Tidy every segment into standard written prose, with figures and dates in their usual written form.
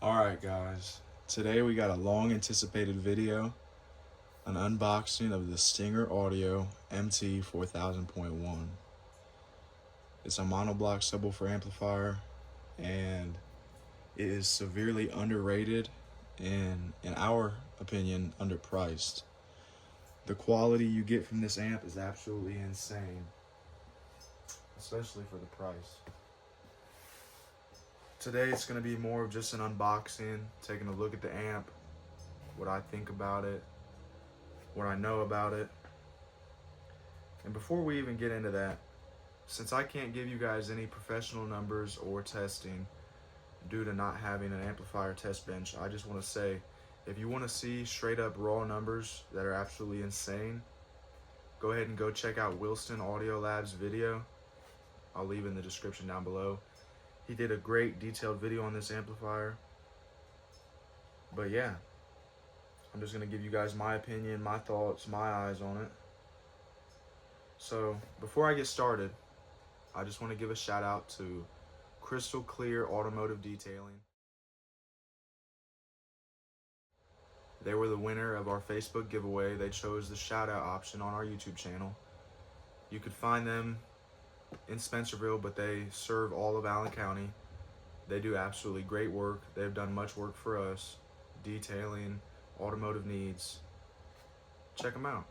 Alright guys, today we got a long anticipated video, an unboxing of the Stinger Audio MT-4000.1. It's a monoblock subwoofer amplifier and it is severely underrated and, in our opinion, underpriced. The quality you get from this amp is absolutely insane, especially for the price. Today it's going to be more of just an unboxing, taking a look at the amp, what I think about it, what I know about it. And before we even get into that, since I can't give you guys any professional numbers or testing due to not having an amplifier test bench, I just want to say, if you want to see straight up raw numbers that are absolutely insane, go ahead and go check out Stinger Audio Lab's video. I'll leave it in the description down below. He did a great detailed video on this amplifier. But yeah, I'm just going to give you guys my opinion, my thoughts, my eyes on it. So before I get started, I just want to give a shout out to Crystal Clear Automotive Detailing. They were the winner of our Facebook giveaway. They chose the shout out option on our YouTube channel. You could find them in Spencerville, but they serve all of Allen County. They do absolutely great work. They've done much work for us, detailing, automotive needs. Check them out.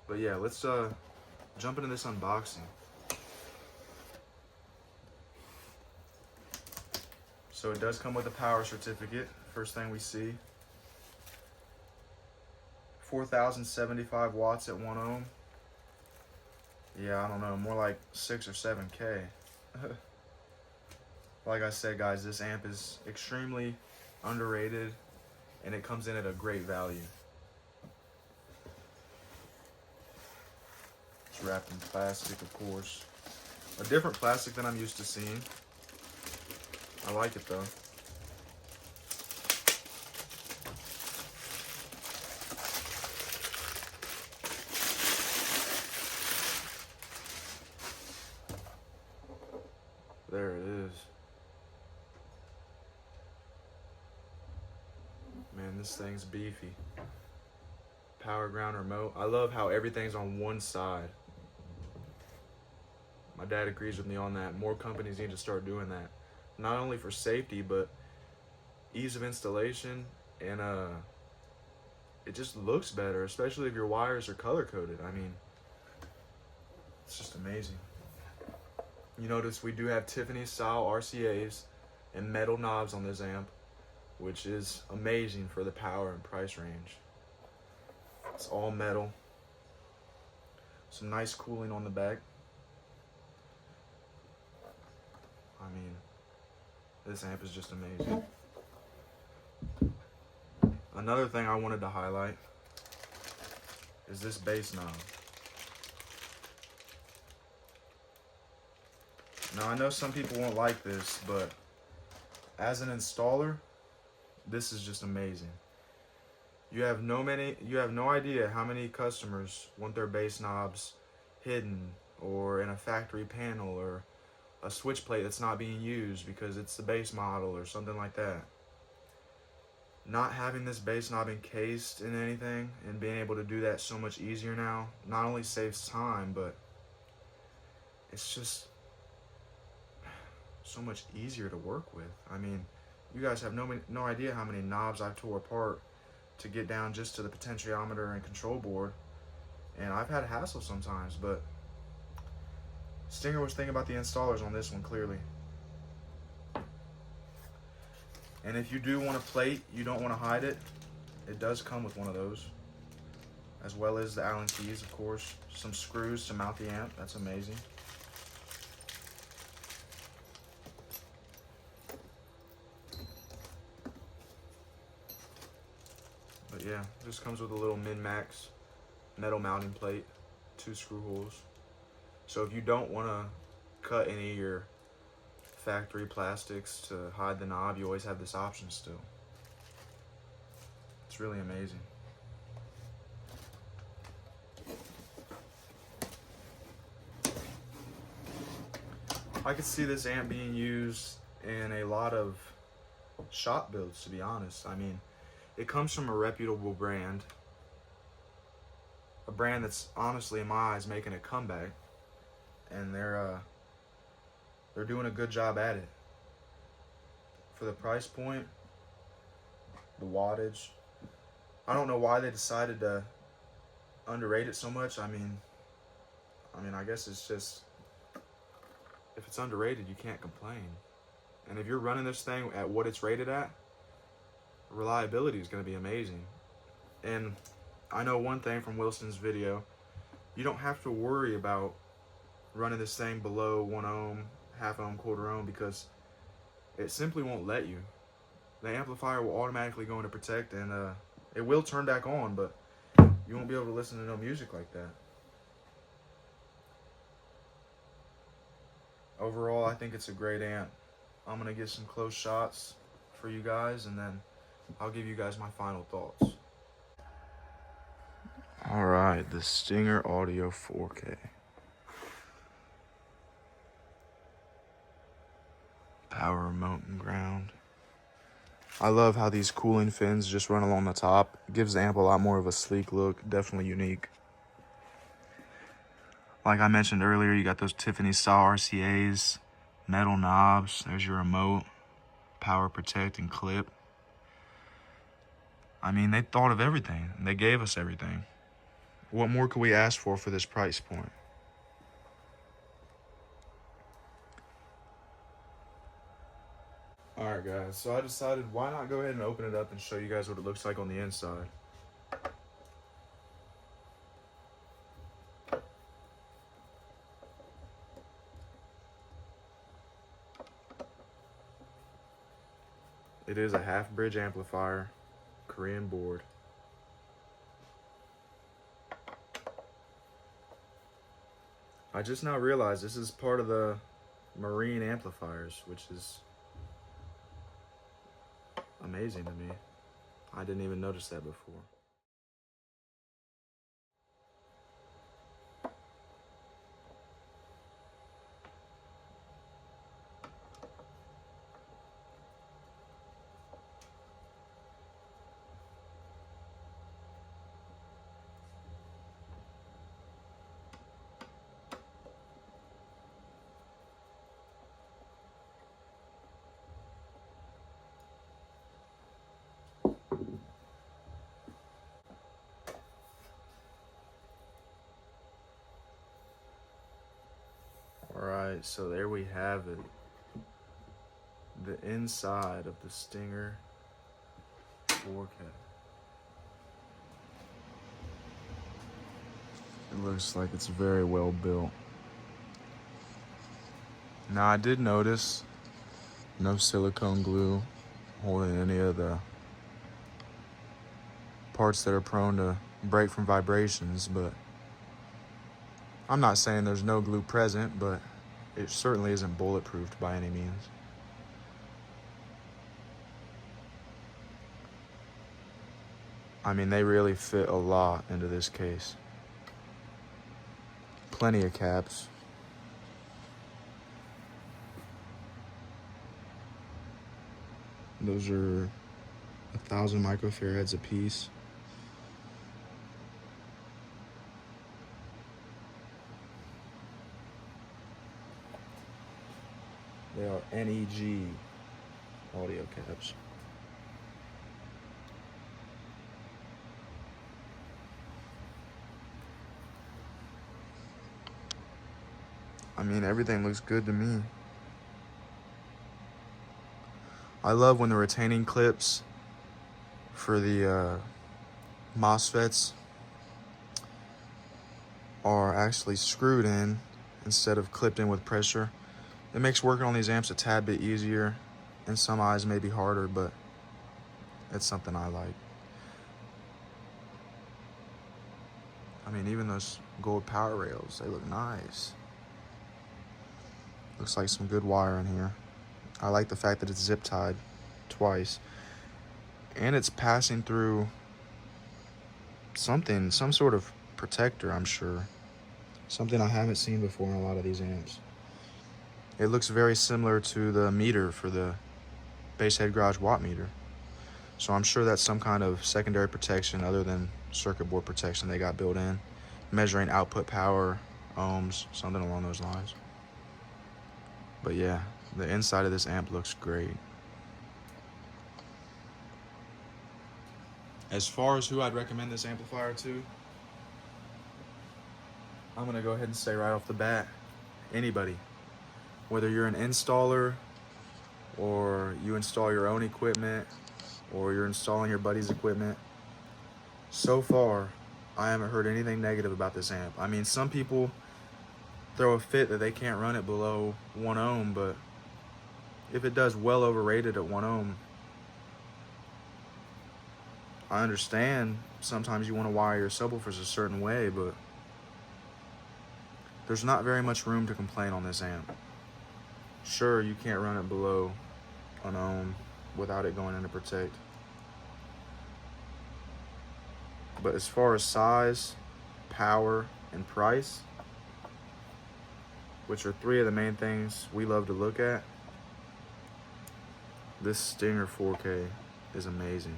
But yeah, let's jump into this unboxing. So it does come with a power certificate. First thing we see, 4,075 watts at 1 ohm. Yeah, I don't know, more like 6 or 7K. Like I said, guys, this amp is extremely underrated and it comes in at a great value. It's wrapped in plastic, of course. A different plastic than I'm used to seeing. I like it though. There it is. Man, this thing's beefy. Power ground remote. I love how everything's on one side. My dad agrees with me on that. More companies need to start doing that. Not only for safety, but ease of installation, and it just looks better, especially if your wires are color-coded. I mean, it's just amazing. You notice we do have Tiffany style RCAs and metal knobs on this amp, which is amazing for the power and price range. It's all metal. Some nice cooling on the back. I mean, this amp is just amazing. Another thing I wanted to highlight is this bass knob. Now I know some people won't like this, but as an installer, this is just amazing. You have no idea how many customers want their bass knobs hidden or in a factory panel or a switch plate that's not being used because it's the base model or something like that. Not having this bass knob encased in anything and being able to do that so much easier now not only saves time, but it's just so much easier to work with. I mean, you guys have no idea how many knobs I've tore apart to get down just to the potentiometer and control board, and I've had hassle sometimes, but Stinger was thinking about the installers on this one, clearly. And if you do want a plate, you don't want to hide it, it does come with one of those, as well as the Allen keys, of course, some screws to mount the amp. That's amazing. But yeah, this comes with a little min-max metal mounting plate, 2 screw holes. So if you don't want to cut any of your factory plastics to hide the knob, you always have this option still. It's really amazing. I could see this amp being used in a lot of shop builds, to be honest. I mean, it comes from a reputable brand, a brand that's honestly, in my eyes, making a comeback, and they're doing a good job at it. For the price point, the wattage, I don't know why they decided to underrate it so much. I mean, I guess it's just, if it's underrated, you can't complain. And if you're running this thing at what it's rated at, reliability is going to be amazing. And I know one thing from Wilson's video, you don't have to worry about running this thing below 1 ohm, half ohm, quarter ohm, because it simply won't let you. The amplifier will automatically go into protect, and it will turn back on, but you won't be able to listen to no music like that. Overall, I think it's a great amp. I'm going to get some close shots for you guys, and then I'll give you guys my final thoughts. All right, the Stinger Audio 4K. Power remote and ground. I love how these cooling fins just run along the top. It gives the amp a lot more of a sleek look, definitely unique. Like I mentioned earlier, you got those Tiffany style RCAs, metal knobs, there's your remote, power protect and clip. I mean, they thought of everything. They gave us everything. What more could we ask for this price point? Alright guys, so I decided why not go ahead and open it up and show you guys what it looks like on the inside. It is a half bridge amplifier, Korean board. I just now realized this is part of the marine amplifiers, which is amazing to me. I didn't even notice that before. Alright, so there we have it. The inside of the Stinger 4K. It looks like it's very well built. Now I did notice no silicone glue holding any of the parts that are prone to break from vibrations, but I'm not saying there's no glue present, but it certainly isn't bulletproofed by any means. I mean, they really fit a lot into this case. Plenty of caps. Those are 1,000 microfarads a piece. They are NEG audio caps. I mean, everything looks good to me. I love when the retaining clips for the MOSFETs are actually screwed in instead of clipped in with pressure. It makes working on these amps a tad bit easier. In some eyes, maybe harder, but it's something I like. I mean, even those gold power rails, they look nice. Looks like some good wire in here. I like the fact that it's zip tied twice. And it's passing through something, some sort of protector, I'm sure. Something I haven't seen before in a lot of these amps. It looks very similar to the meter for the base head garage watt meter. So I'm sure that's some kind of secondary protection other than circuit board protection they got built in, measuring output power, ohms, something along those lines. But yeah, the inside of this amp looks great. As far as who I'd recommend this amplifier to, I'm gonna go ahead and say right off the bat, anybody. Whether you're an installer, or you install your own equipment, or you're installing your buddy's equipment, so far, I haven't heard anything negative about this amp. I mean, some people throw a fit that they can't run it below 1 ohm, but if it does well overrated at 1 ohm, I understand sometimes you want to wire your subwoofers a certain way, but there's not very much room to complain on this amp. Sure, you can't run it below 1 ohm without it going into protect. But as far as size, power, and price, which are 3 of the main things we love to look at, this Stinger 4K is amazing.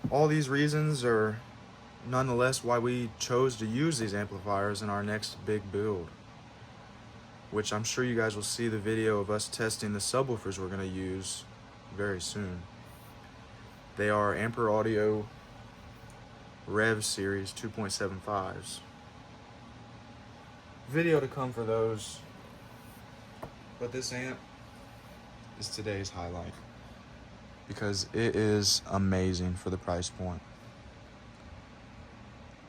All these reasons are nonetheless why we chose to use these amplifiers in our next big build, which I'm sure you guys will see the video of us testing the subwoofers we're going to use very soon. They are Ampere Audio Rev Series 2.75s. Video to come for those, but this amp is today's highlight because it is amazing for the price point.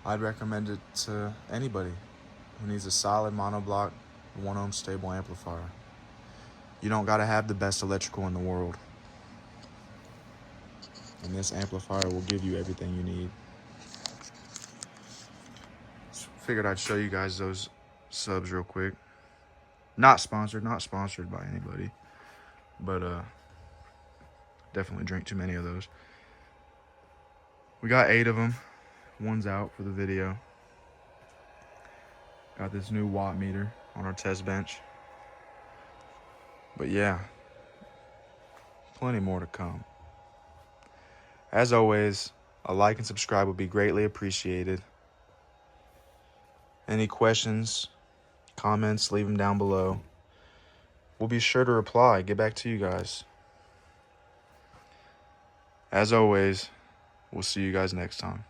I'd recommend it to anybody who needs a solid monoblock 1 ohm stable amplifier. You don't gotta have the best electrical in the world, and this amplifier will give you everything you need. Figured I'd show you guys those subs real quick. Not sponsored by anybody, but definitely drink too many of those. We got 8 of them. One's out for the video. Got this new watt meter on our test bench. But yeah, plenty more to come. As always, a like and subscribe would be greatly appreciated. Any questions, comments, leave them down below. We'll be sure to reply, get back to you guys. As always, we'll see you guys next time.